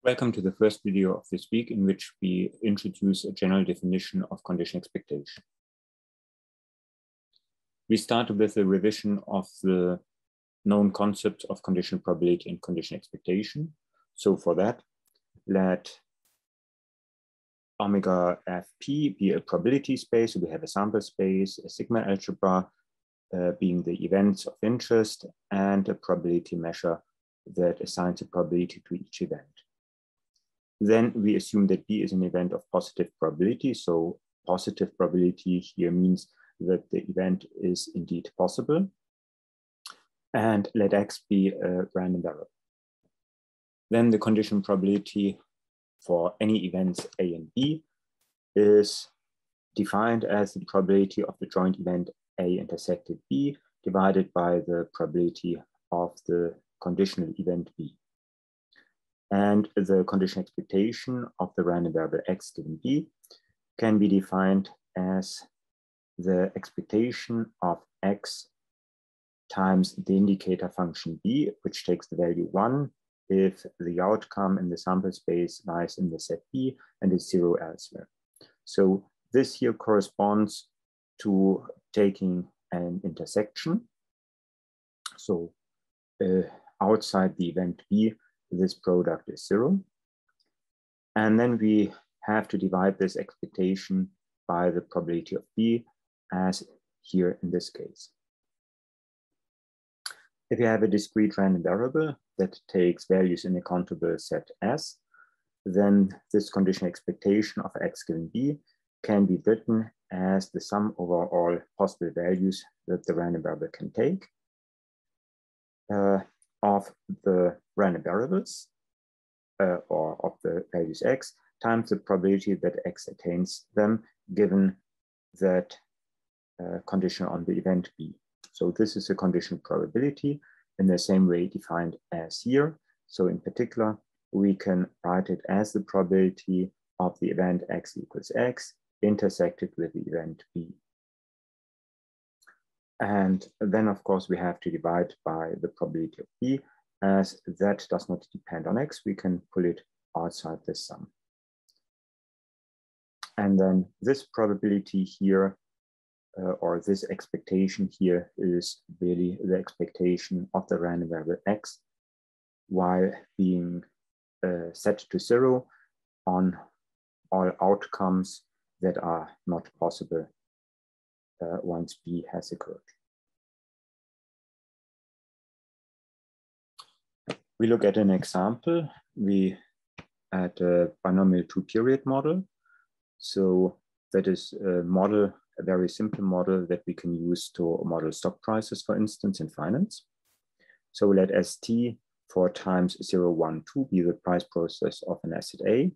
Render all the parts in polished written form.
Welcome to the first video of this week in which we introduce a general definition of condition expectation. We start with a revision of the known concepts of condition probability and condition expectation. So for that, let omega fp be a probability space. So we have a sample space, a sigma algebra being the events of interest, and a probability measure that assigns a probability to each event. Then we assume that B is an event of positive probability. So positive probability here means that the event is indeed possible. And let X be a random variable. Then the condition probability for any events A and B is defined as the probability of the joint event A intersected B divided by the probability of the conditional event B. And the condition expectation of the random variable X given B can be defined as the expectation of X times the indicator function B, which takes the value 1 if the outcome in the sample space lies in the set B and is 0 elsewhere. So this here corresponds to taking an intersection. So outside the event B, this product is 0. And then we have to divide this expectation by the probability of B, as here in this case. If you have a discrete random variable that takes values in a countable set S, then this condition expectation of X given B can be written as the sum over all possible values that the random variable can take of the random variables or of the values X times the probability that X attains them given that condition on the event B. So this is a condition probability in the same way defined as here. So in particular, we can write it as the probability of the event X equals X intersected with the event B. And then, of course, we have to divide by the probability of B, as that does not depend on X. We can pull it outside this sum. And then this probability here, or this expectation here, is really the expectation of the random variable X while being set to 0 on all outcomes that are not possible once B has occurred. We look at an example. We at a binomial two-period model. So that is a model, a very simple model that we can use to model stock prices, for instance, in finance. So let ST for times 0, 1, 2 be the price process of an asset A.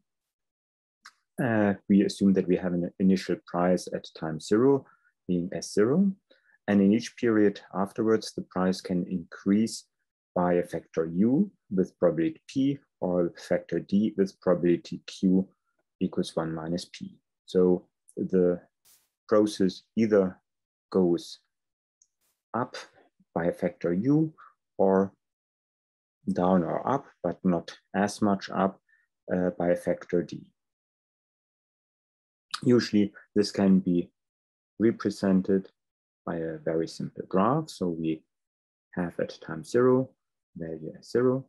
We assume that we have an initial price at time 0 being S0. And in each period afterwards, the price can increase by a factor U with probability P or factor D with probability Q equals 1 minus P. So the process either goes up by a factor U or down or up, but not as much up by a factor D. Usually this can be represented by a very simple graph. So we have at time 0, value as 0,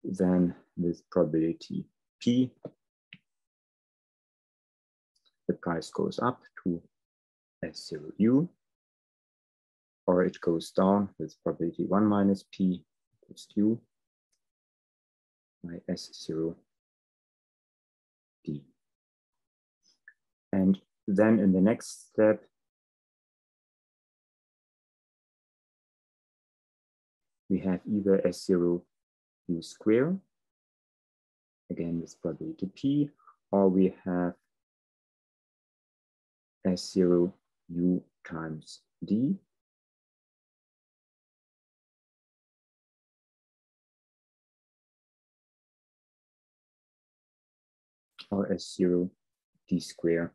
then with probability P, the price goes up to S0U, or it goes down with probability 1 minus P equals Q by S0D. And then in the next step, we have either S0 U square, again with probability P, or we have S0 U times D, or S0 D square,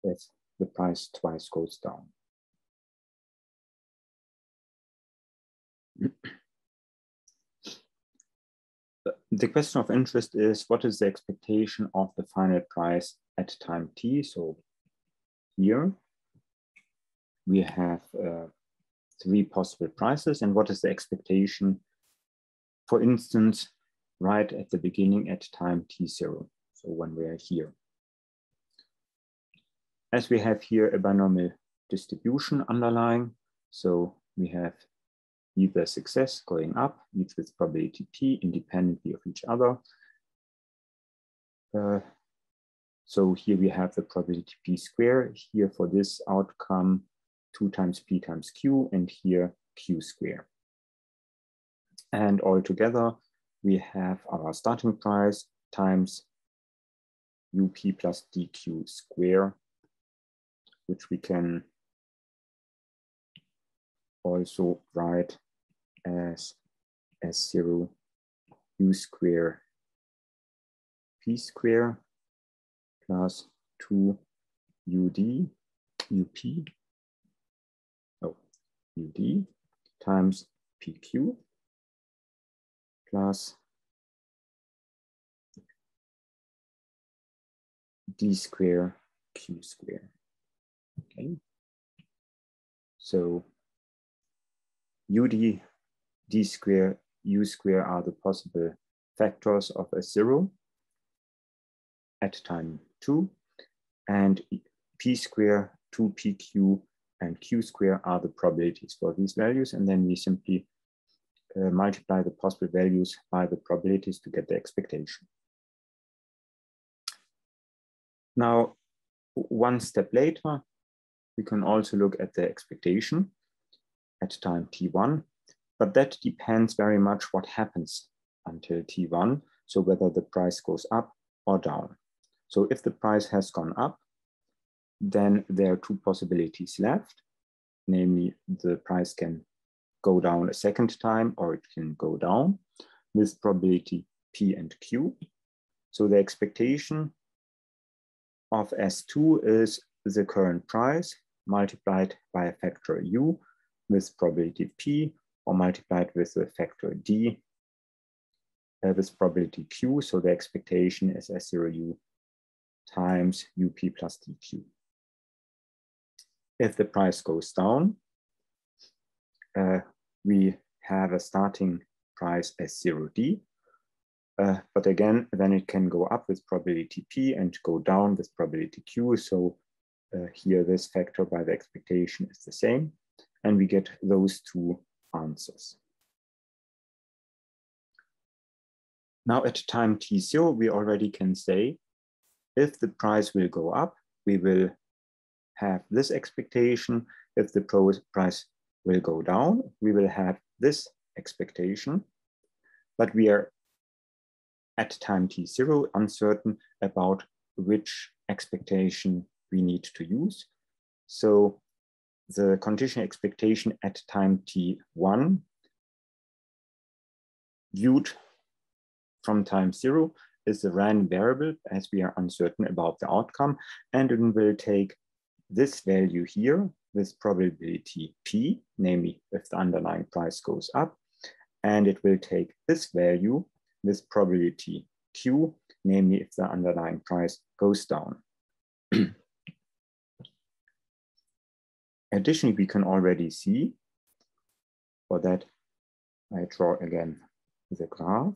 as the price twice goes down. The question of interest is, what is the expectation of the final price at time t? So here we have 3 possible prices, and what is the expectation, for instance, right at the beginning at time t0, so when we are here. As we have here a binomial distribution underlying, so we have either success going up, each with probability p independently of each other. So here we have the probability p square, here for this outcome 2 times p times q, and here q square. And all together we have our starting price times up plus dq square, which we can also write as S0 u square p square plus 2 ud times pq plus d square q square. Okay, so ud, d square, u square are the possible factors of S0 at time 2, and p square, 2pq, and q square are the probabilities for these values, and then we simply multiply the possible values by the probabilities to get the expectation. Now, one step later, we can also look at the expectation at time t1, but that depends very much what happens until t1, so whether the price goes up or down. So if the price has gone up, then there are 2 possibilities left, namely the price can go down a second time or it can go down with probability p and q. So the expectation of S2 is the current price multiplied by a factor u with probability p, or multiplied with a factor d with probability q. So the expectation is S0u times up plus dq. If the price goes down, we have a starting price S0d, but again, then it can go up with probability p and go down with probability q. So here this factor by the expectation is the same, and we get those 2 answers. Now at time t0, we already can say, if the price will go up, we will have this expectation. If the price will go down, we will have this expectation, but we are at time t0 uncertain about which expectation we need to use. So the conditional expectation at time t1 viewed from time 0 is the random variable, as we are uncertain about the outcome, and it will take this value here with probability p, namely if the underlying price goes up, and it will take this value with probability q, namely if the underlying price goes down. Additionally, we can already see, for that I draw again the graph.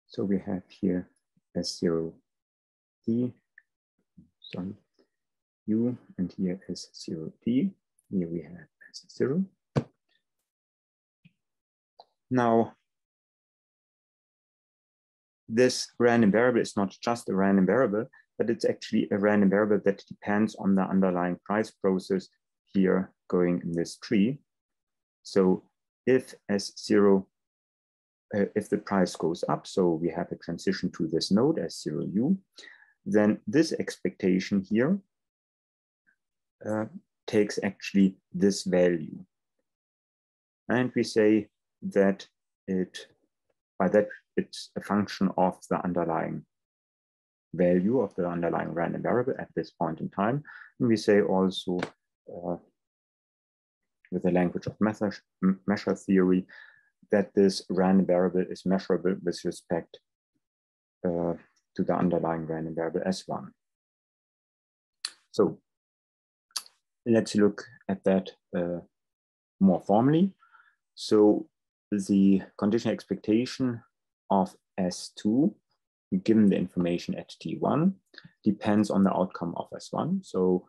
So we have here S0d, sorry, u, and here S0d. Here we have S0. Now, this random variable is not just a random variable, but it's actually a random variable that depends on the underlying price process here going in this tree. So if S0, if the price goes up, so we have a transition to this node S0u, then this expectation here takes actually this value. And we say that by that it's a function of the underlying value of the underlying random variable at this point in time. And we say also with the language of measure theory that this random variable is measurable with respect to the underlying random variable S1. So let's look at that more formally. So the conditional expectation of S2, given the information at T1, depends on the outcome of S1. So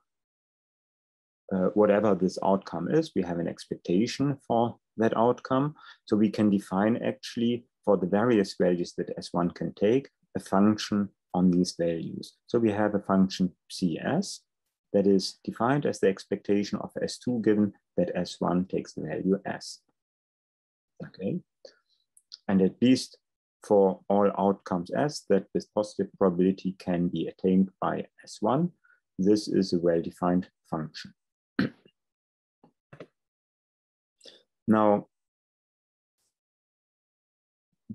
whatever this outcome is, we have an expectation for that outcome. So we can define actually for the various values that S1 can take, a function on these values. So we have a function CS that is defined as the expectation of S2 given that S1 takes the value S. Okay. And at least for all outcomes S that with positive probability can be attained by S1, this is a well-defined function. Now,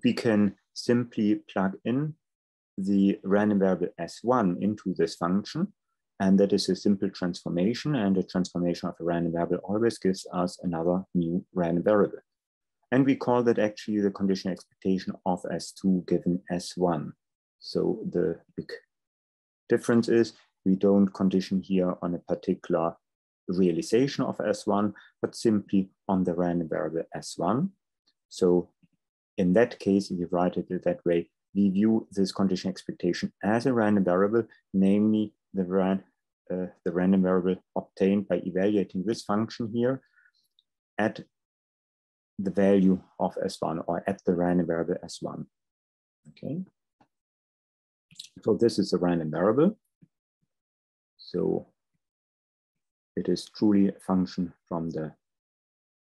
we can simply plug in the random variable S1 into this function, and that is a simple transformation, and a transformation of a random variable always gives us another new random variable. And we call that actually the conditional expectation of S2 given S1. So the big difference is we don't condition here on a particular realization of S1, but simply on the random variable S1. So in that case, if you write it that way, we view this conditional expectation as a random variable, namely the random variable obtained by evaluating this function here at the value of S1 or at the random variable S1. Okay. So this is a random variable. So it is truly a function from the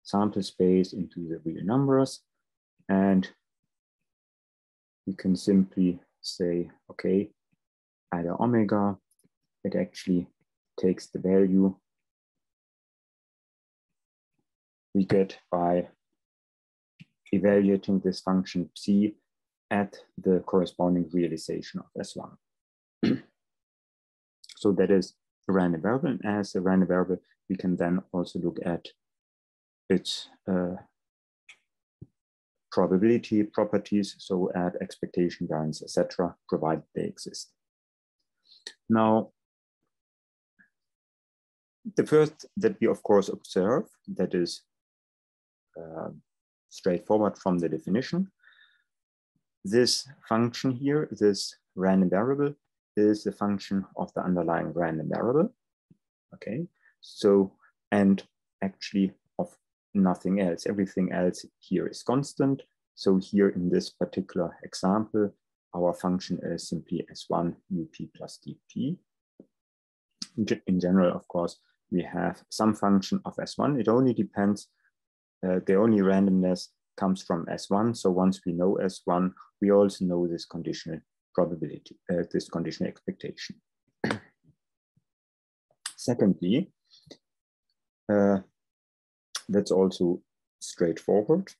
sample space into the real numbers. And we can simply say, okay, either omega, it actually takes the value we get by evaluating this function psi at the corresponding realization of S1. So that is a random variable, and as a random variable, we can then also look at its probability properties, so at expectation variance, etc., provided they exist. Now, the first that we of course observe, that is straightforward from the definition. This function here, this random variable, is a function of the underlying random variable. Okay, so, and actually of nothing else. Everything else here is constant. So here in this particular example, our function is simply S1 UP plus DP. In general, of course, we have some function of S1. It only depends, the only randomness comes from S1. So once we know S1, we also know this conditional probability, this conditional expectation. Secondly, that's also straightforward.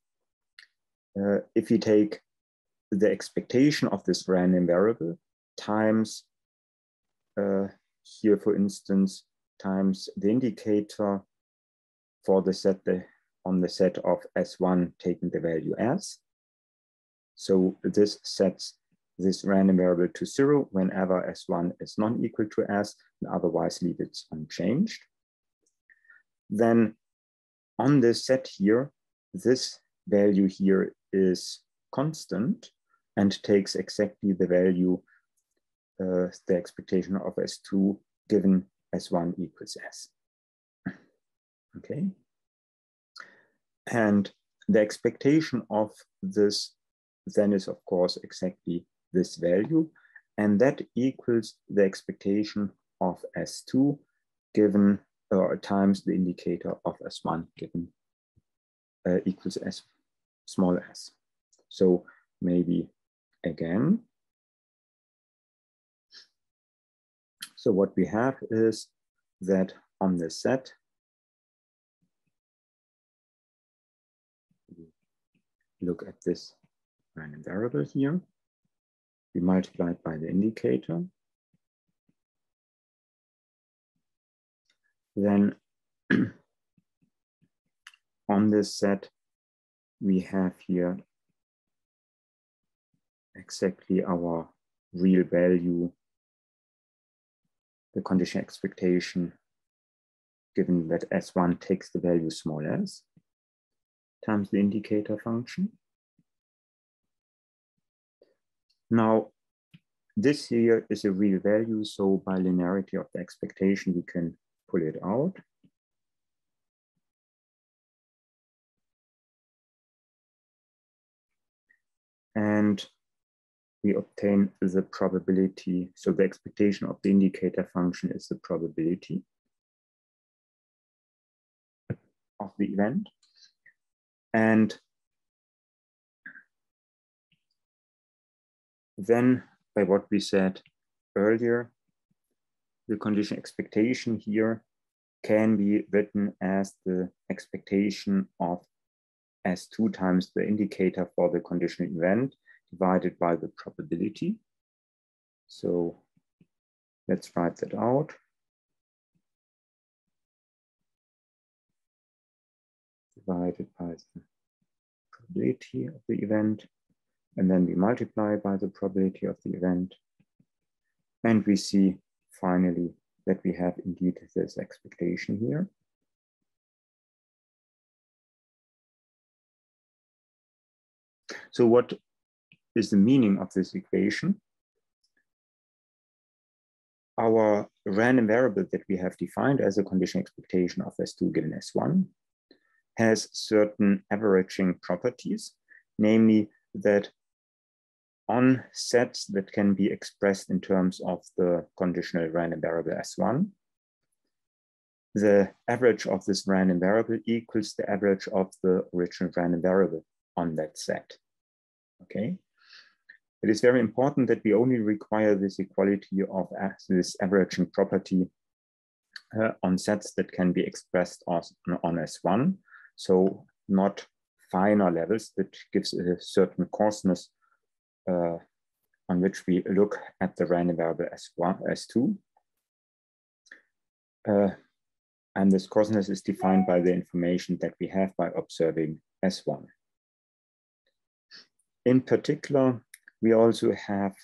If we take the expectation of this random variable times, here for instance, times the indicator for the set on the set of S1 taking the value S. So this sets this random variable to 0 whenever S1 is not equal to S, and otherwise leave it unchanged. Then on this set here, this value here is constant and takes exactly the value, the expectation of S2 given S1 equals S. Okay. And the expectation of this then is of course exactly this value, and that equals the expectation of S2 given times the indicator of S1 given equals S small s. So maybe again, so what we have is that on the set, look at this random variable here. we multiply it by the indicator. Then on this set, we have here exactly our real value, the condition expectation, given that S1 takes the value small s, times the indicator function. Now, this here is a real value, so by linearity of the expectation, we can pull it out. And we obtain the probability. So the expectation of the indicator function is the probability of the event. And then by what we said earlier, the condition expectation here can be written as the expectation of S2 times the indicator for the conditional event divided by the probability. So let's write that out. Divided by the probability of the event. And then we multiply by the probability of the event. And we see finally that we have indeed this expectation here. So what is the meaning of this equation? Our random variable that we have defined as a condition expectation of S2 given S1 has certain averaging properties, namely that on sets that can be expressed in terms of the conditional random variable S1, the average of this random variable equals the average of the original random variable on that set. Okay. It is very important that we only require this equality of this averaging property on sets that can be expressed on S1. So not finer levels that gives a certain coarseness on which we look at the random variable S1, S2. And this coarseness is defined by the information that we have by observing S1. In particular, we also have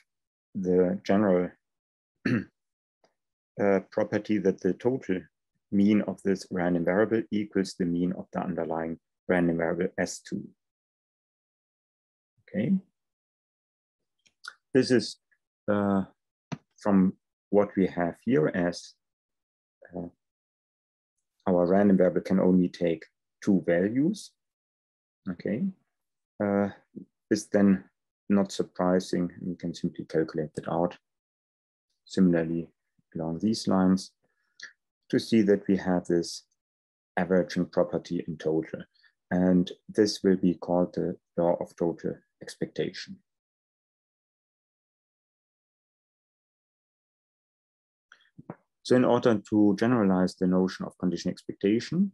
the general property that the total mean of this random variable equals the mean of the underlying random variable S2. Okay. This is from what we have here as our random variable can only take two values. Okay. This then not surprising, we can simply calculate that out. Similarly, along these lines, to see that we have this averaging property in total. And this will be called the law of total expectation. So in order to generalize the notion of condition expectation,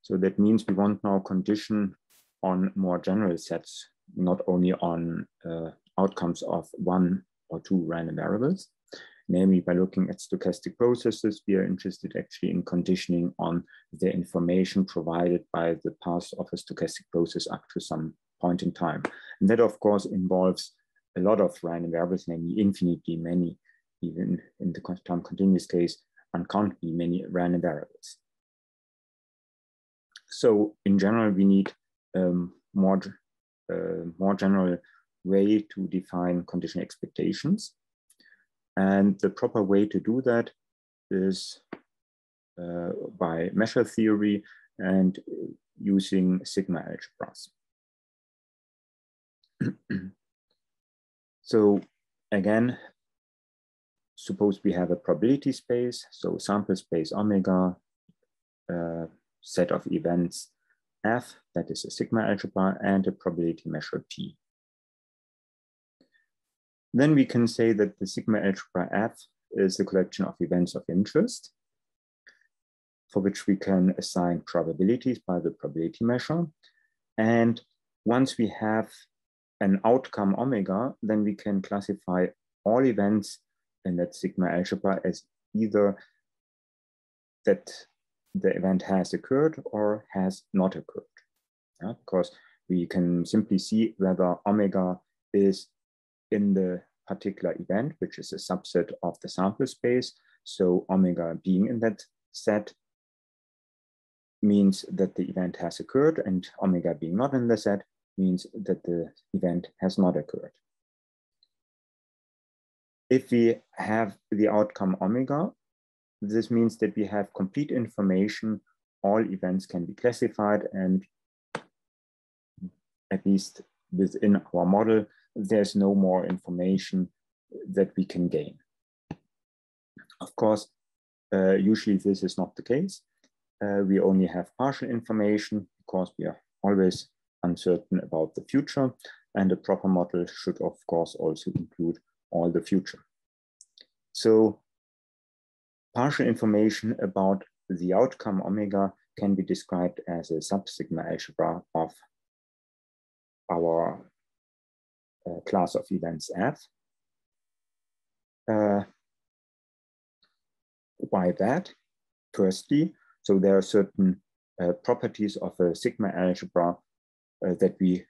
so that means we want now condition on more general sets, not only on outcomes of one or two random variables. Namely, by looking at stochastic processes, we are interested actually in conditioning on the information provided by the path of a stochastic process up to some point in time. And that, of course, involves a lot of random variables, namely infinitely many, even in the time continuous case, uncountably many random variables. So in general, we need more general way to define condition expectations. And the proper way to do that is by measure theory and using sigma algebras. So again, suppose we have a probability space, so sample space omega, set of events F, that is a sigma algebra, and a probability measure P. Then we can say that the sigma algebra F is a collection of events of interest, for which we can assign probabilities by the probability measure. And once we have an outcome omega, then we can classify all events in that sigma algebra as either that the event has occurred or has not occurred. Because we can simply see whether omega is in the particular event, which is a subset of the sample space. So omega being in that set means that the event has occurred, and omega being not in the set means that the event has not occurred. If we have the outcome omega, this means that we have complete information. All events can be classified, and at least within our model, there's no more information that we can gain. Of course, usually this is not the case. We only have partial information because we are always uncertain about the future, and a proper model should of course also include all the future. So partial information about the outcome omega can be described as a sub-sigma algebra of our class of events F. Why that? Firstly, so there are certain properties of a sigma algebra that we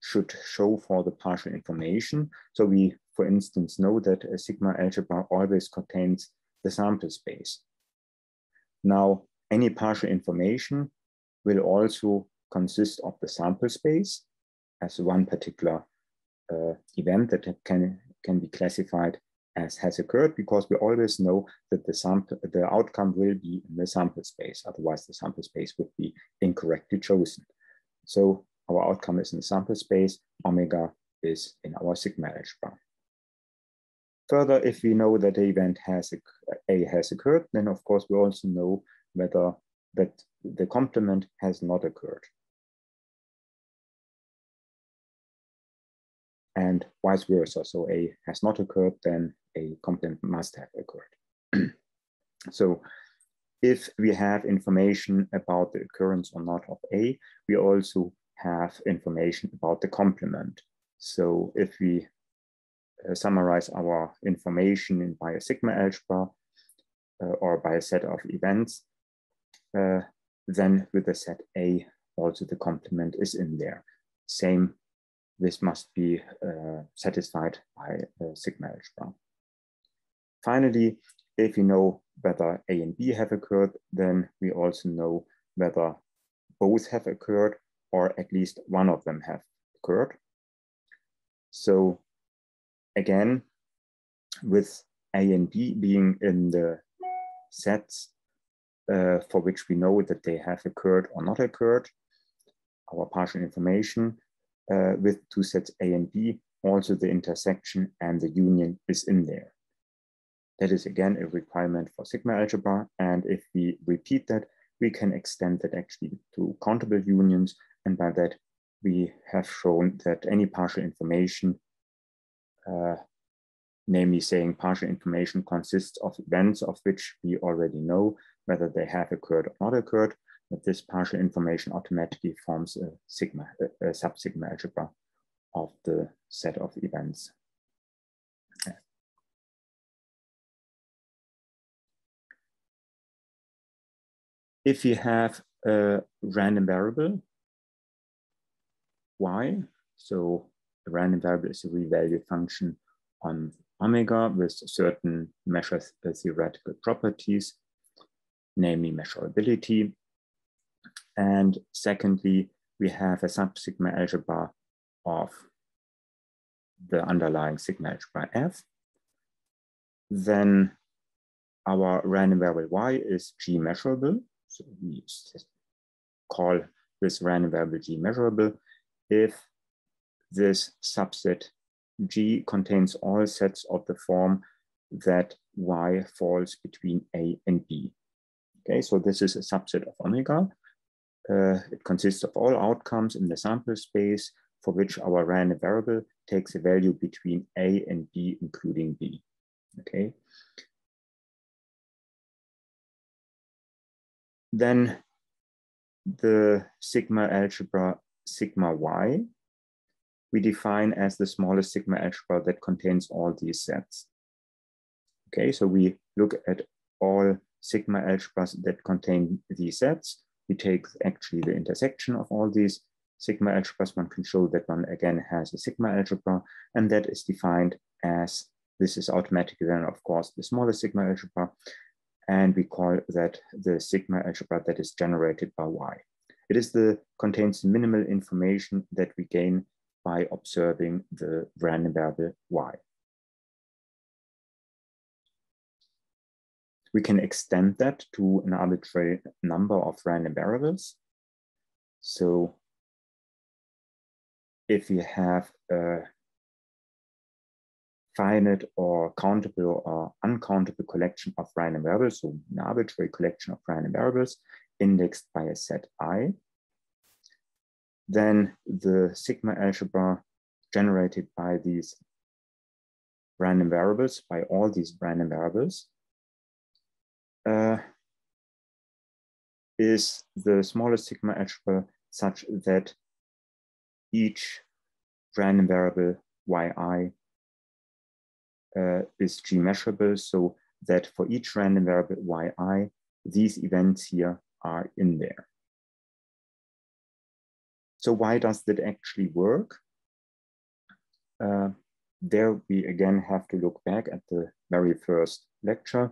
should show for the partial information. So we, for instance, know that a sigma algebra always contains the sample space. Now, any partial information will also consist of the sample space as one particular event that can be classified as has occurred, because we always know that the outcome will be in the sample space. Otherwise, the sample space would be incorrectly chosen. So our outcome is in the sample space. Omega is in our sigma algebra. Further, if we know that the event A has occurred, then of course we also know whether that the complement has not occurred. And vice versa. So A has not occurred, then a complement must have occurred. So if we have information about the occurrence or not of A, we also have information about the complement. So if we summarize our information by a sigma algebra or by a set of events, then with the set A, also the complement is in there. Same, this must be satisfied by a sigma algebra. Finally, if we know whether A and B have occurred, then we also know whether both have occurred or at least one of them have occurred. So again, with A and B being in the sets for which we know that they have occurred or not occurred, our partial information with two sets A and B, also the intersection and the union is in there. That is again a requirement for sigma algebra, and if we repeat that, we can extend that actually to countable unions, and by that we have shown that any partial information, namely saying partial information consists of events of which we already know whether they have occurred or not occurred, that this partial information automatically forms a sub-sigma algebra of the set of events. If you have a random variable, y, so a random variable is a real-valued function on omega with certain measure theoretical properties, namely measurability. And secondly, we have a sub-sigma algebra of the underlying sigma algebra F. Then our random variable y is G measurable. So we call this random variable G measurable if this subset G contains all sets of the form that y falls between A and B. Okay, so this is a subset of omega. It consists of all outcomes in the sample space for which our random variable takes a value between A and B, including B. Okay. Then the sigma algebra sigma y we define as the smallest sigma algebra that contains all these sets. Okay, so we look at all sigma algebras that contain these sets. We take actually the intersection of all these sigma algebras. One can show that one again has a sigma algebra, and that is defined as, this is automatically then of course the smallest sigma algebra, and we call that the sigma algebra that is generated by Y. It is contains the minimal information that we gain by observing the random variable Y. We can extend that to an arbitrary number of random variables. So if we have a finite or countable or uncountable collection of random variables, so an arbitrary collection of random variables indexed by a set I, then the sigma algebra generated by these random variables, by all these random variables, is the smallest sigma algebra such that each random variable yi is G measurable, so that for each random variable yi, these events here are in there. So why does that actually work? There we again have to look back at the very first lecture.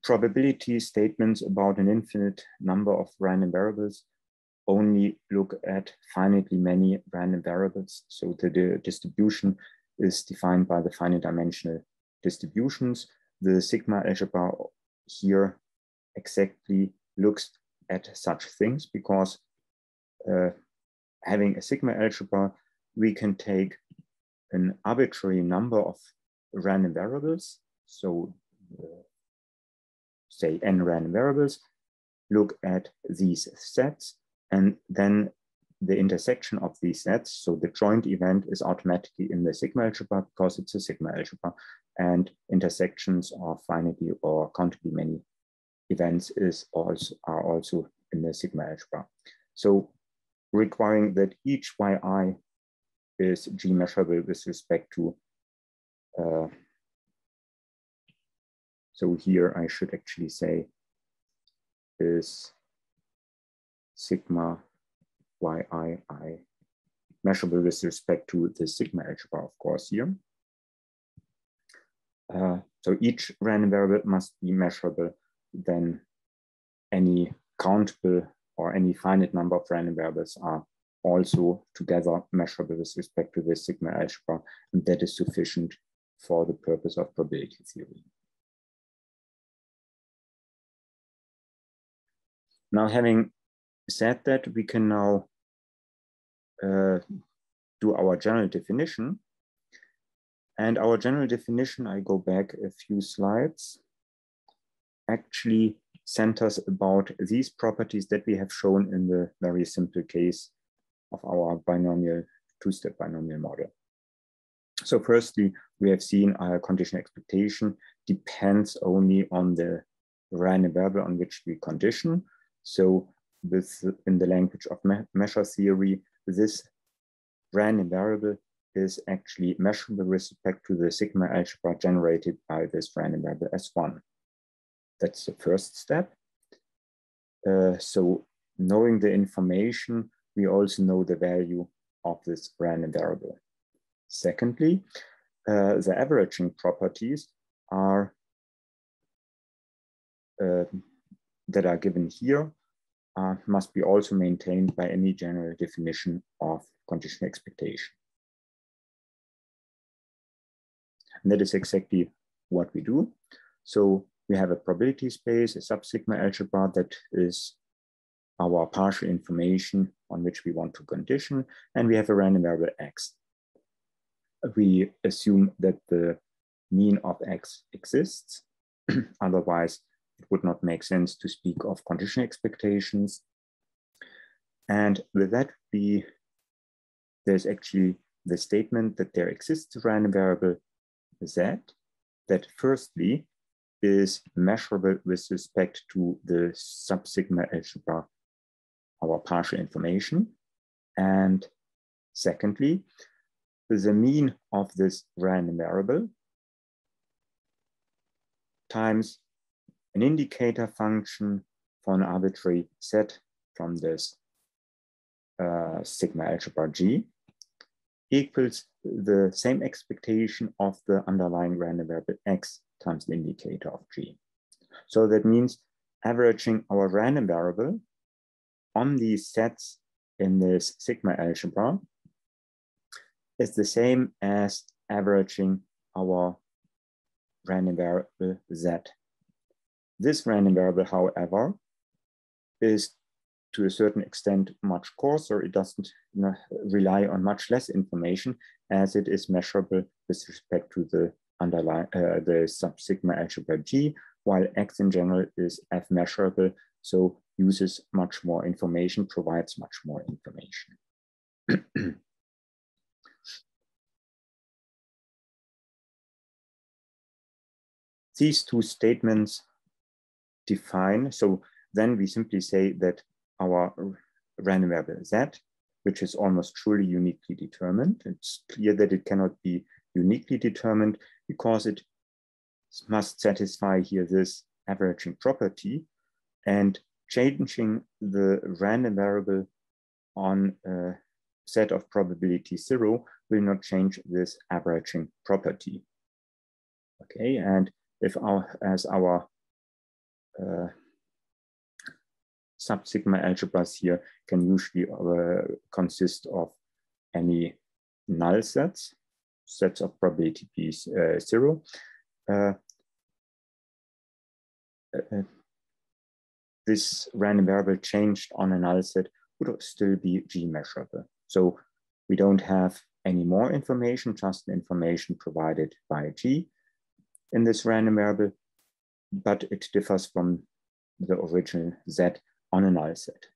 Probability statements about an infinite number of random variables only look at finitely many random variables. So the distribution is defined by the finite dimensional distributions. The sigma algebra here exactly looks at such things, because having a sigma algebra, we can take an arbitrary number of random variables. So say n random variables, look at these sets, and then the intersection of these sets, so the joint event is automatically in the sigma algebra because it's a sigma algebra, and intersections of finitely or countably many events are also in the sigma algebra. So requiring that each yi is G measurable with respect to, so here I should actually say is sigma yi measurable with respect to the sigma algebra, of course, here. So each random variable must be measurable, then any countable or any finite number of random variables are also together measurable with respect to the sigma algebra, and that is sufficient for the purpose of probability theory. Now, having said that, we can now do our general definition. And our general definition, I go back a few slides, actually centers about these properties that we have shown in the very simple case of our binomial, two-step binomial model. So firstly, we have seen our condition expectation depends only on the random variable on which we condition. So in the language of measure theory, this random variable is actually measurable with respect to the sigma algebra generated by this random variable S1. That's the first step. So knowing the information, we also know the value of this random variable. Secondly, the averaging properties are that are given here must be also maintained by any general definition of condition expectation. And that is exactly what we do. So we have a probability space, a sub-sigma algebra that is our partial information on which we want to condition, and we have a random variable x. We assume that the mean of x exists, otherwise it would not make sense to speak of condition expectations. And with that, there's actually the statement that there exists a random variable z that firstly is measurable with respect to the sub-sigma algebra, our partial information. And secondly, the mean of this random variable times an indicator function for an arbitrary set from this sigma algebra G equals the same expectation of the underlying random variable X times the indicator of G. So that means averaging our random variable on these sets in this sigma algebra is the same as averaging our random variable Z. This random variable, however, is to a certain extent much coarser. It doesn't rely on much less information as it is measurable with respect to the underlying the sub-sigma algebra G, while X in general is F measurable, so uses much more information, provides much more information. These two statements define, so then we simply say that our random variable Z, which is almost truly uniquely determined, it's clear that it cannot be uniquely determined because it must satisfy here this averaging property, and changing the random variable on a set of probability 0 will not change this averaging property. Okay, and if our sub-sigma algebras here can usually consist of any null sets of probability p 0. This random variable changed on a null set would still be G measurable. So we don't have any more information, just the information provided by G in this random variable, but it differs from the original Z on a null set.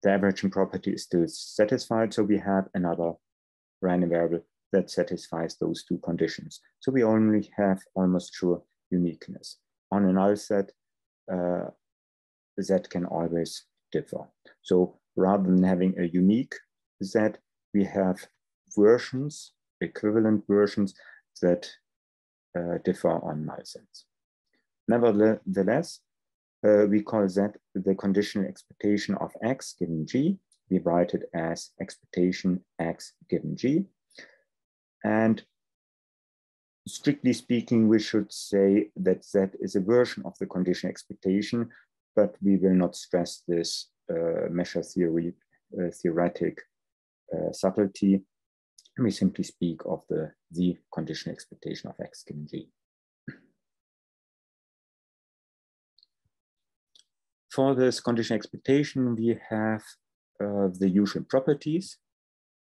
The averaging property is still satisfied, so we have another random variable that satisfies those two conditions. So we only have almost sure uniqueness. On a null set, Z can always differ. So rather than having a unique Z, we have versions, equivalent versions that differ on null sets. Nevertheless, we call Z the conditional expectation of X given G. We write it as expectation X given G. And strictly speaking, we should say that Z is a version of the conditional expectation, but we will not stress this measure theory, theoretic subtlety. We simply speak of the conditional expectation of X given G. For this conditional expectation, we have the usual properties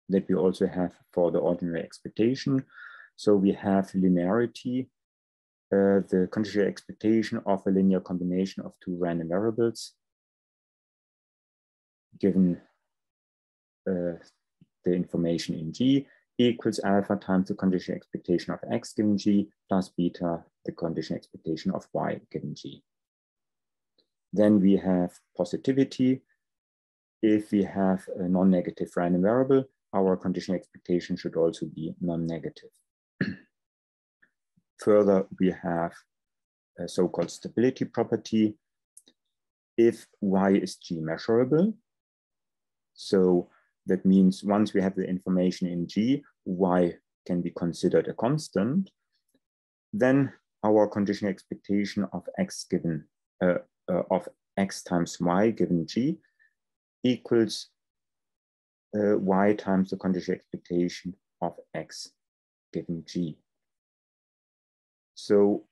that we also have for the ordinary expectation. So we have linearity, the conditional expectation of a linear combination of two random variables given the information in G equals alpha times the conditional expectation of X given G plus beta, the conditional expectation of Y given G. Then we have positivity. If we have a non-negative random variable, our conditional expectation should also be non-negative. Further, we have a so-called stability property. If Y is G measurable, so that means once we have the information in G, Y can be considered a constant, then our conditional expectation of X given of X times Y given G equals Y times the conditional expectation of X given G. So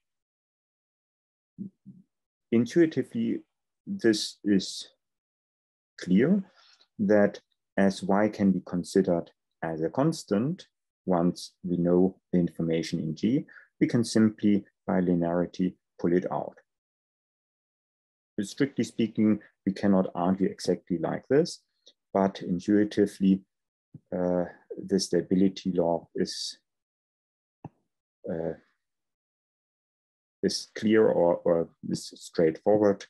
intuitively, this is clear that as Y can be considered as a constant, once we know the information in G, we can simply, by linearity, pull it out. But strictly speaking, we cannot argue exactly like this, but intuitively, the stability law is clear or is straightforward.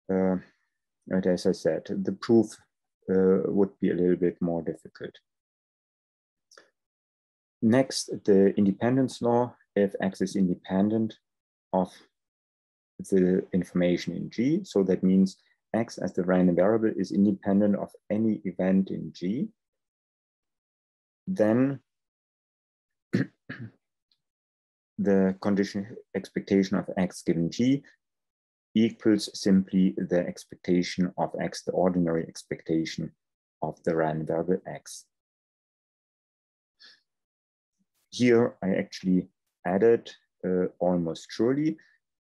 And as I said, the proof would be a little bit more difficult. Next, the independence law. If X is independent of the information in G, so that means X as the random variable is independent of any event in G, then the condition expectation of X given G equals simply the expectation of X, the ordinary expectation of the random variable X. Here I actually added almost surely.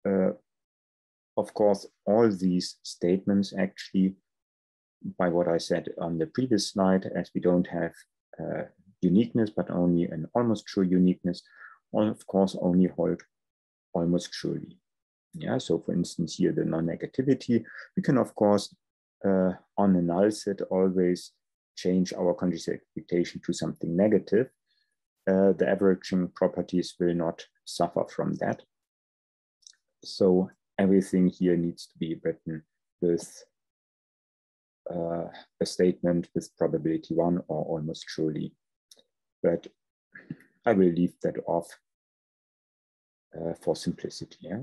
Of course, all these statements actually, by what I said on the previous slide, as we don't have uniqueness, but only an almost sure uniqueness, of course only hold almost surely. Yeah, so for instance, here the non-negativity, we can of course on a null set always change our condition expectation to something negative. The averaging properties will not suffer from that. So everything here needs to be written with a statement with probability 1 or almost surely. But I will leave that off for simplicity. Yeah?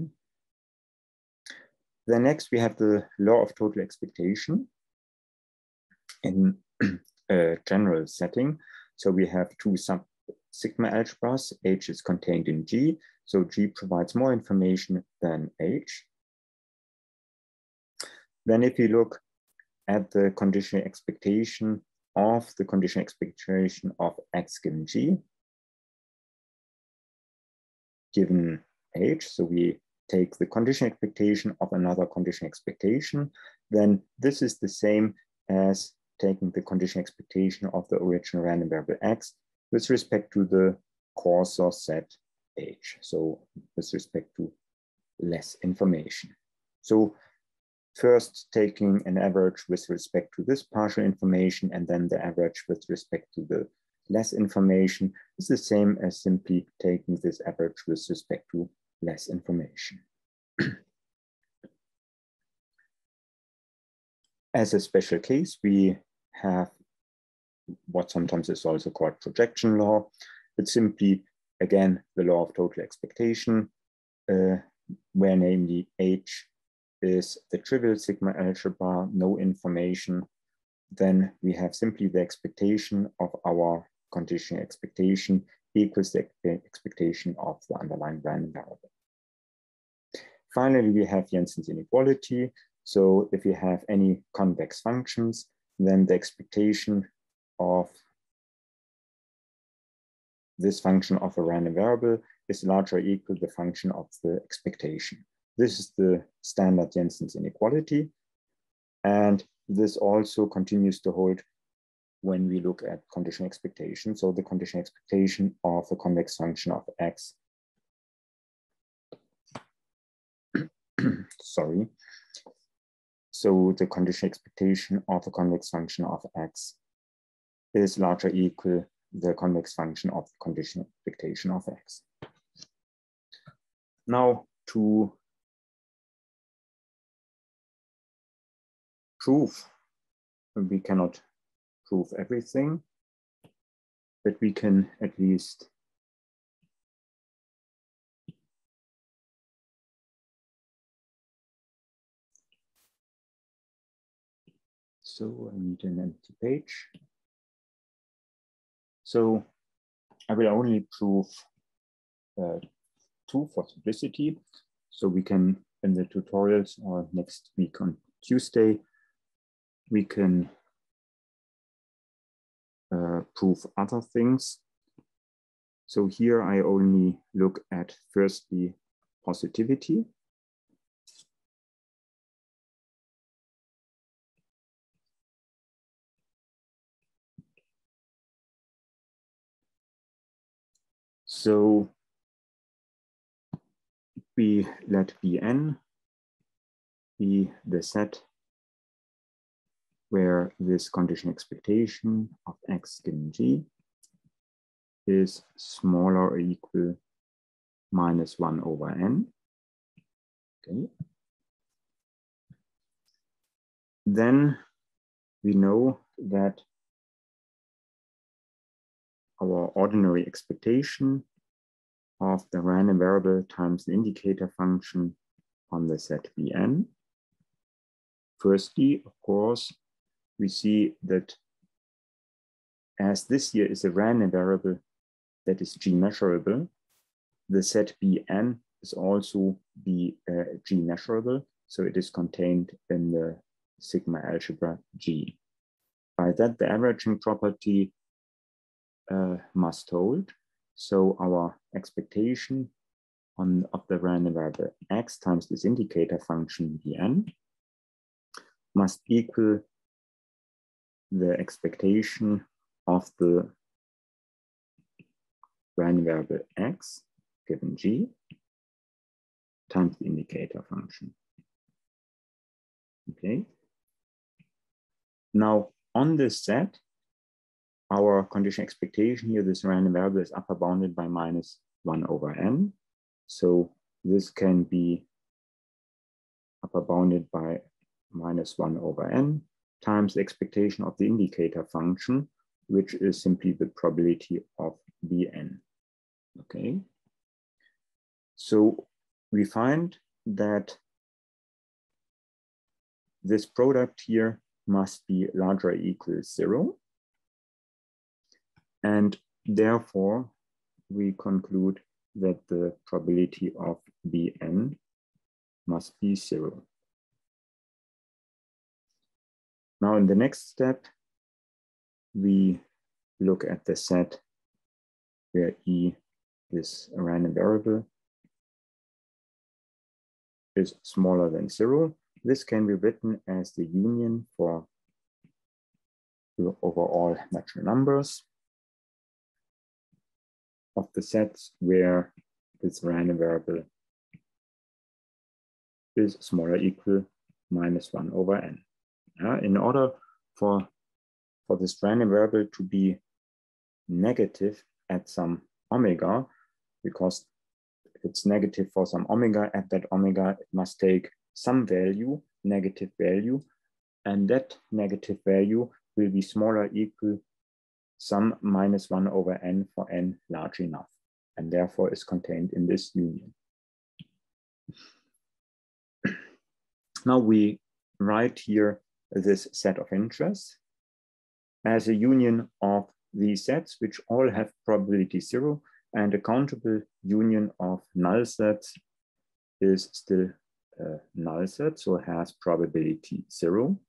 Then next we have the law of total expectation in a general setting. So we have two sigma algebras. H is contained in G. So G provides more information than H. Then if you look at the conditional expectation of the conditional expectation of X given G, given H, so we take the conditional expectation of another conditional expectation, then this is the same as taking the conditional expectation of the original random variable X with respect to the coarser set H, so with respect to less information. So first taking an average with respect to this partial information and then the average with respect to the less information is the same as simply taking this average with respect to less information. As a special case, we have what sometimes is also called projection law. It's simply, again, the law of total expectation, where namely H is the trivial sigma algebra, no information. Then we have simply the expectation of our conditional expectation equals the expectation of the underlying random variable. Finally, we have Jensen's inequality. So if we have any convex functions, then the expectation of this function of a random variable is larger or equal to the function of the expectation. This is the standard Jensen's inequality. And this also continues to hold when we look at conditional expectation. So the conditional expectation of a convex function of X, sorry. So the conditional expectation of a convex function of X is larger or equal to the convex function of the conditional expectation of X. Now to prove, we cannot prove everything, but we can at least so I need an empty page. So I will only prove 2 for simplicity. So we can, in the tutorials or next week on Tuesday, we can prove other things. So here I only look at firstly positivity. So we let Bn be the set where this conditional expectation of X given G is smaller or equal minus 1 over n. Okay. Then we know that our ordinary expectation of the random variable times the indicator function on the set Bn. Firstly, of course, we see that as this here is a random variable that is G measurable, the set Bn is also G measurable, so it is contained in the sigma algebra G. By that, the averaging property must hold. So our expectation of the random variable x times this indicator function Bn must equal the expectation of the random variable x given G times the indicator function. Okay. Now on this set, our condition expectation here, this random variable is upper bounded by -1/n. So this can be upper bounded by -1/n times the expectation of the indicator function, which is simply the probability of Bn. Okay. So we find that this product here must be larger or equal to 0. And therefore, we conclude that the probability of Bn must be 0. Now, in the next step, we look at the set where E is a random variable is smaller than 0. This can be written as the union for the overall natural numbers of the sets where this random variable is smaller or equal to -1/n. In order for this random variable to be negative at some omega, because it's negative for some omega, at that omega it must take some value, negative value, and that negative value will be smaller or equal some -1/n for n large enough, and therefore is contained in this union. Now we write here this set of interests as a union of these sets, which all have probability 0, and a countable union of null sets is still a null set, so it has probability 0.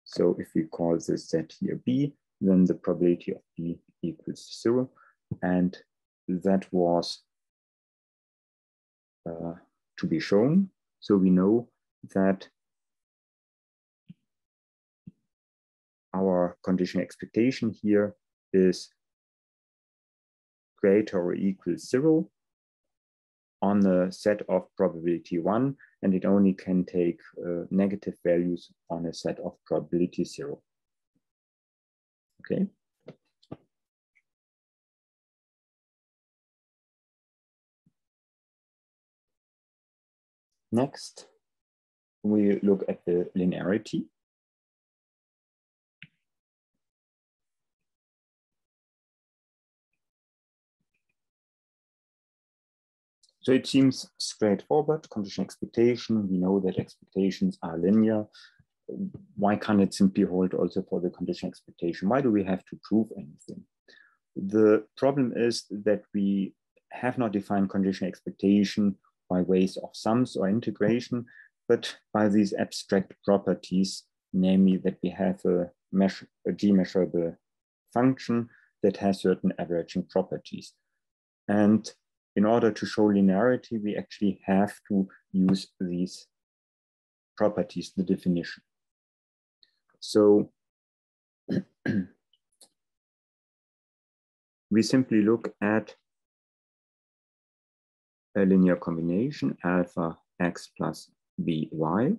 So if we call this set here B, then the probability of B equals 0. And that was to be shown. So we know that our condition expectation here is greater or equal to 0 on the set of probability 1, and it only can take negative values on a set of probability 0. Okay. Next, we look at the linearity. So it seems straightforward, condition expectation. We know that expectations are linear. Why can't it simply hold also for the condition expectation? Why do we have to prove anything? The problem is that we have not defined condition expectation by ways of sums or integration, but by these abstract properties, namely that we have a G measurable function that has certain averaging properties. And in order to show linearity, we actually have to use these properties, the definition. So we simply look at a linear combination alpha x plus by,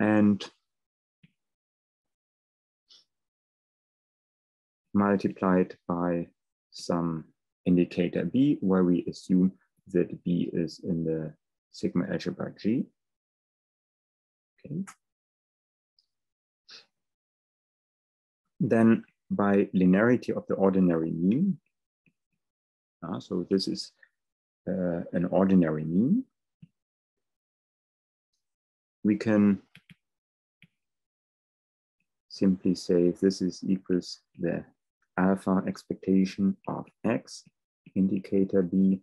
and multiplied by some indicator b, where we assume that b is in the sigma algebra G. Okay. Then by linearity of the ordinary mean, so this is an ordinary mean, we can simply say this is equals the alpha expectation of x, indicator b,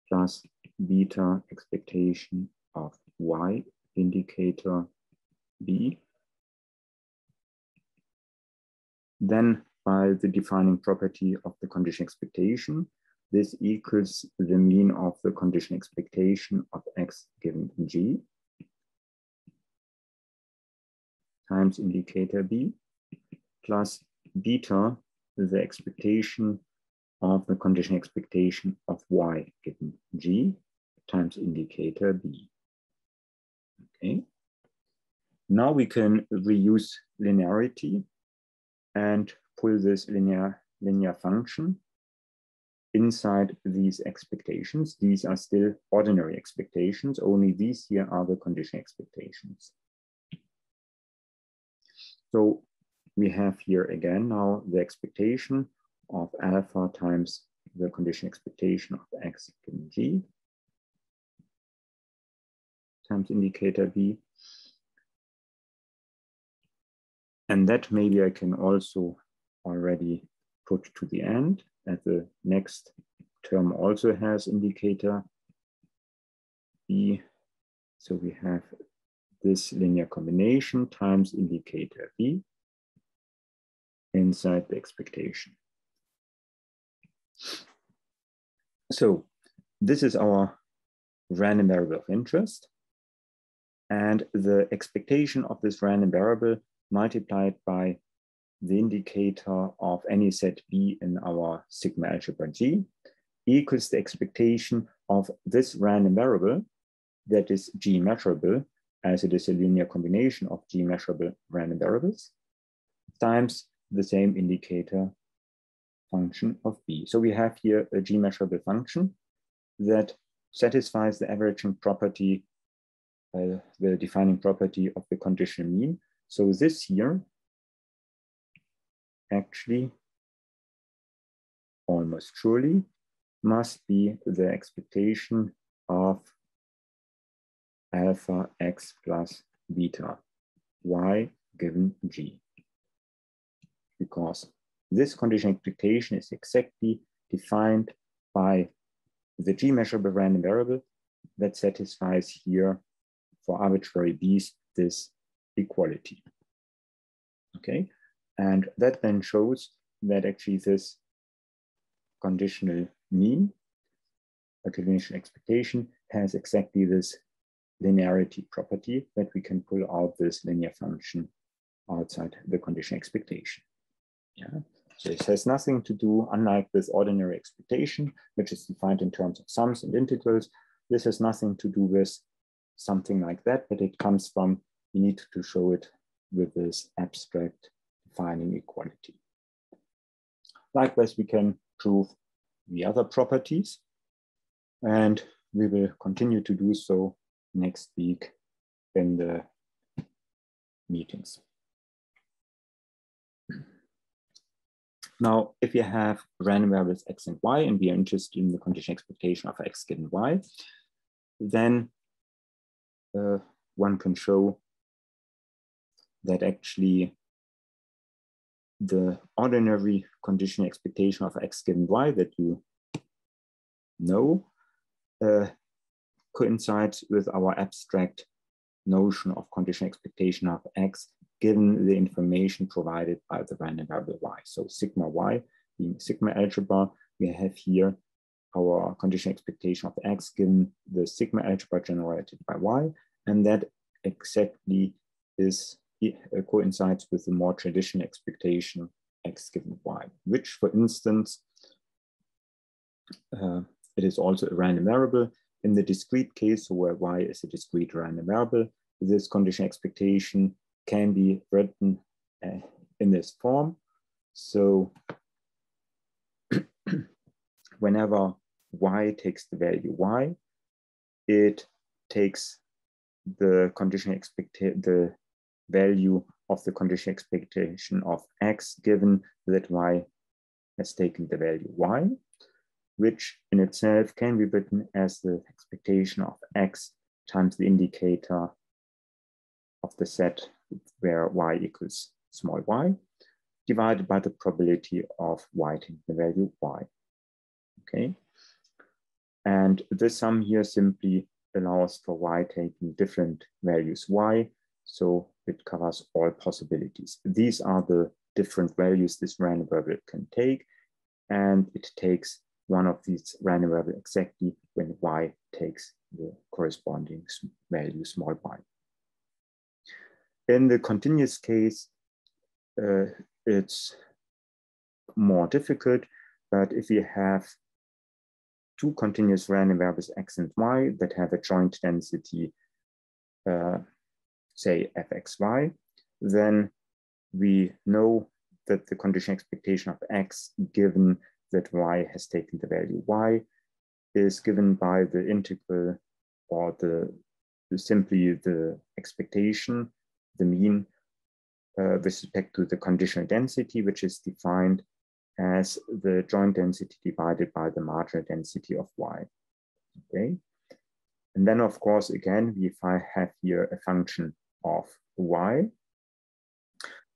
plus beta expectation of y, indicator b. Then by the defining property of the condition expectation, this equals the mean of the condition expectation of x given g times indicator b plus beta, the expectation of the condition expectation of y given g times indicator b. Okay. Now we can reuse linearity and pull this linear function inside these expectations. These are still ordinary expectations, only these here are the condition expectations. So we have here again now the expectation of alpha times the condition expectation of x given g times indicator b. And that maybe I can also already put to the end, as the next term also has indicator b. So we have this linear combination times indicator b inside the expectation. So this is our random variable of interest. And the expectation of this random variable multiplied by the indicator of any set B in our sigma algebra G equals the expectation of this random variable that is G measurable, as it is a linear combination of G measurable random variables, times the same indicator function of B. So we have here a G measurable function that satisfies the averaging property, the defining property of the conditional mean. So this here actually almost surely must be the expectation of alpha x plus beta y given g, because this condition expectation is exactly defined by the G measurable random variable that satisfies here for arbitrary b's this equality. Okay, and that then shows that actually this conditional mean, a conditional expectation, has exactly this linearity property that we can pull out this linear function outside the condition expectation. Yeah. So it has nothing to do, unlike this ordinary expectation, which is defined in terms of sums and integrals, this has nothing to do with something like that, but it comes from, we need to show it with this abstract defining equality. Likewise, we can prove the other properties, and we will continue to do so next week in the meetings. Now, if you have random variables x and y, and we are interested in the condition expectation of x given y, then one can show that actually the ordinary condition expectation of x given y that you know coincides with our abstract notion of condition expectation of x given the information provided by the random variable y. So sigma y being sigma algebra, we have here our condition expectation of x given the sigma algebra generated by y, and that exactly is coincides with the more traditional expectation x given y, which, for instance, it is also a random variable. In the discrete case, where y is a discrete random variable, this condition expectation can be written in this form. So whenever y takes the value y, it takes the condition the value of the conditional expectation of x given that y has taken the value y, which in itself can be written as the expectation of x times the indicator of the set where y equals small y, divided by the probability of y taking the value y. Okay, and this sum here simply allows for y taking different values y, so it covers all possibilities. These are the different values this random variable can take, and it takes one of these random variables exactly when y takes the corresponding value small y. In the continuous case, it's more difficult, but if we have two continuous random variables x and y that have a joint density, say fxy, then we know that the conditional expectation of x given that y has taken the value y is given by the integral, or simply the expectation, the mean, with respect to the conditional density, which is defined as the joint density divided by the marginal density of y. Okay, and then of course again, if I have here a function of y,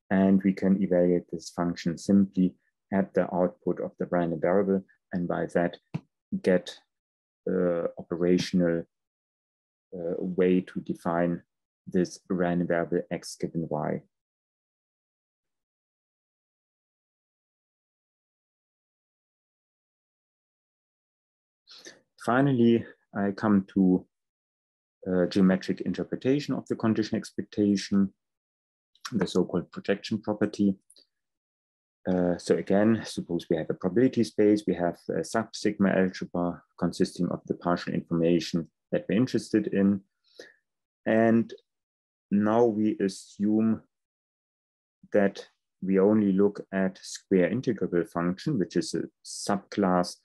and we can evaluate this function simply at the output of the random variable, and by that get operational way to define this random variable x given y. Finally, I come to geometric interpretation of the conditional expectation, the so-called projection property. So again, suppose we have a probability space, we have a sub-sigma algebra consisting of the partial information that we're interested in. And now we assume that we only look at square integrable function, which is a subclass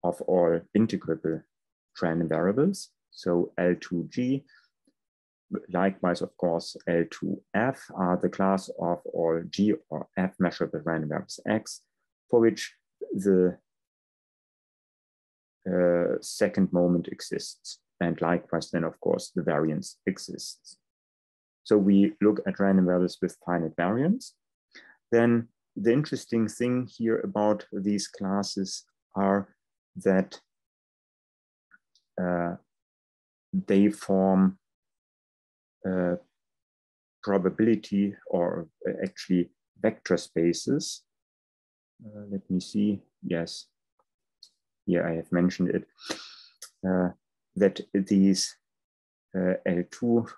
of all integrable random variables. So L2G, likewise, of course, L2F are the class of all G or F measurable random variables X, for which the second moment exists. And likewise, then, of course, the variance exists. So we look at random variables with finite variance. Then the interesting thing here about these classes are that they form probability, or actually vector spaces. Let me see. Yes, here I have mentioned it. That these L2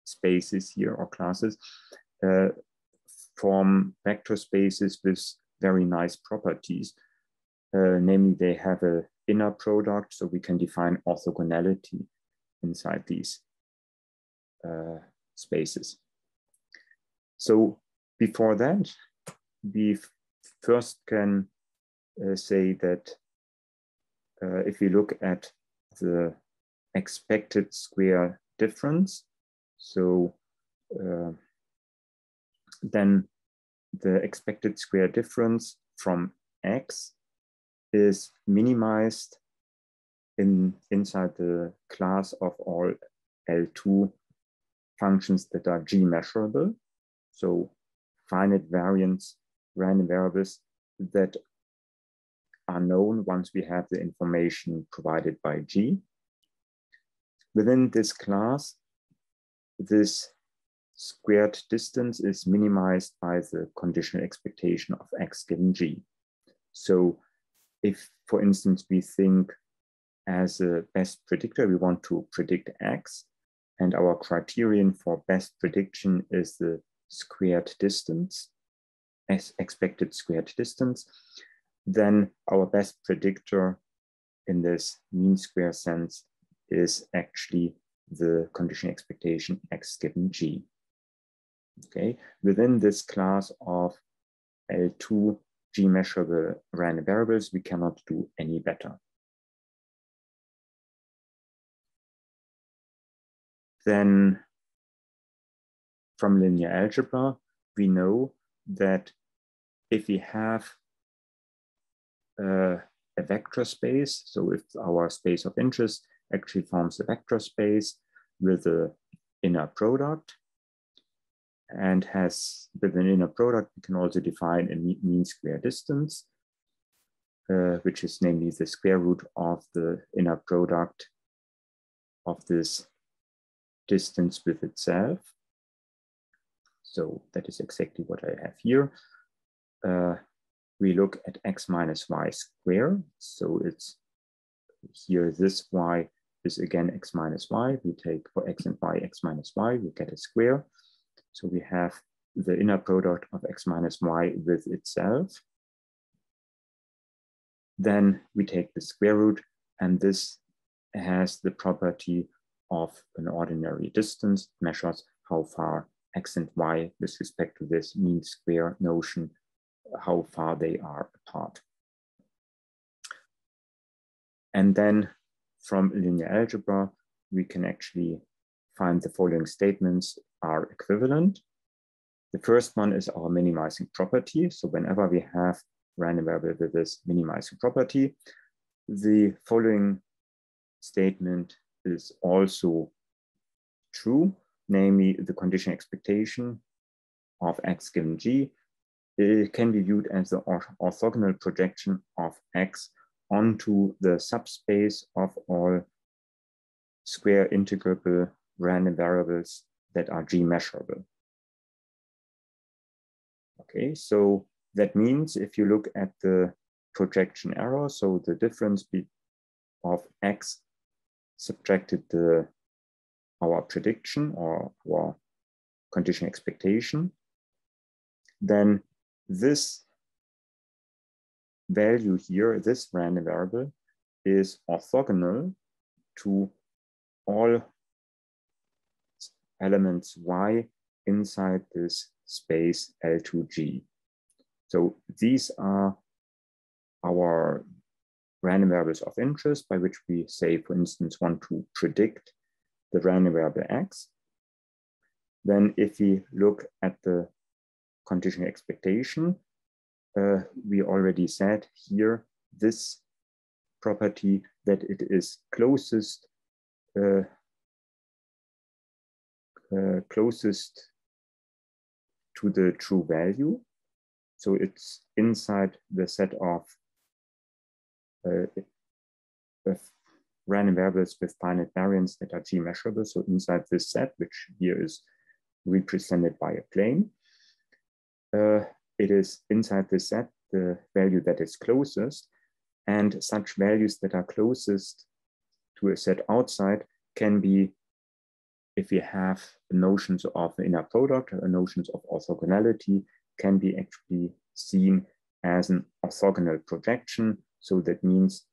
spaces here, or classes, form vector spaces with very nice properties. Namely, they have an inner product, so we can define orthogonality inside these spaces. So before that, we first can say that if we look at the expected square difference, so then the expected square difference from x is minimized inside the class of all L2 functions that are G measurable. So finite variance random variables that are known once we have the information provided by G. Within this class, this squared distance is minimized by the conditional expectation of x given G. So if, for instance, we think as a best predictor, we want to predict x, and our criterion for best prediction is the squared distance, as expected squared distance, then our best predictor in this mean square sense is actually the conditional expectation x given G. Okay, within this class of L2 G measurable random variables, we cannot do any better. Then from linear algebra, we know that if we have a vector space, so if our space of interest actually forms a vector space with an inner product, and has with an inner product, we can also define a mean square distance, which is namely the square root of the inner product of this distance with itself. So that is exactly what I have here. We look at x minus y squared. So it's here, this y is again x minus y. We take for x and y, x minus y, we get a square. So we have the inner product of x minus y with itself. Then we take the square root, and this has the property of an ordinary distance, measures how far x and y with respect to this mean square notion, how far they are apart. And then from linear algebra, we can actually find the following statements are equivalent. The first one is our minimizing property. So whenever we have random variable with this minimizing property, the following statement is also true, namely the condition expectation of x given g. It can be viewed as the orthogonal projection of x onto the subspace of all square integrable random variables that are g measurable. Okay, so that means if you look at the projection error, so the difference of x subtracted our prediction or our condition expectation, then this value here, this random variable, is orthogonal to all elements y inside this space L2G. So these are our random variables of interest, by which we say, for instance, want to predict the random variable x. Then if we look at the condition expectation, we already said here this property that it is closest closest to the true value. So it's inside the set of random variables with finite variance that are G measurable. So inside this set, which here is represented by a plane, it is inside this set the value that is closest, and such values that are closest to a set outside can be, if we have notions of inner product or notions of orthogonality, can be actually seen as an orthogonal projection. So that means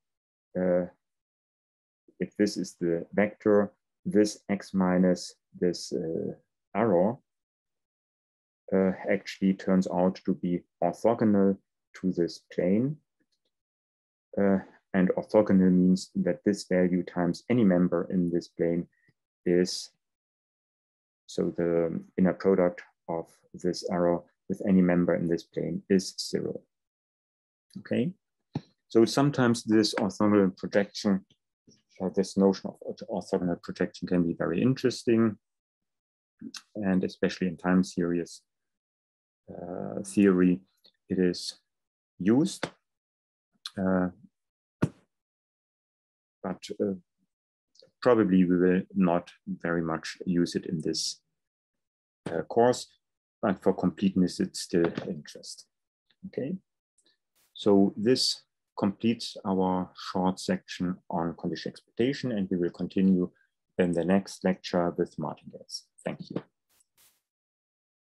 if this is the vector, this x minus this arrow actually turns out to be orthogonal to this plane. And orthogonal means that this value times any member in this plane is, so the inner product of this arrow with any member in this plane is 0. Okay, so sometimes this orthogonal projection, this notion of orthogonal projection can be very interesting, and especially in time series theory, it is used, but probably we will not very much use it in this course, but for completeness, it's still of interest. Okay, so this completes our short section on condition expectation, and we will continue in the next lecture with martingales. Thank you.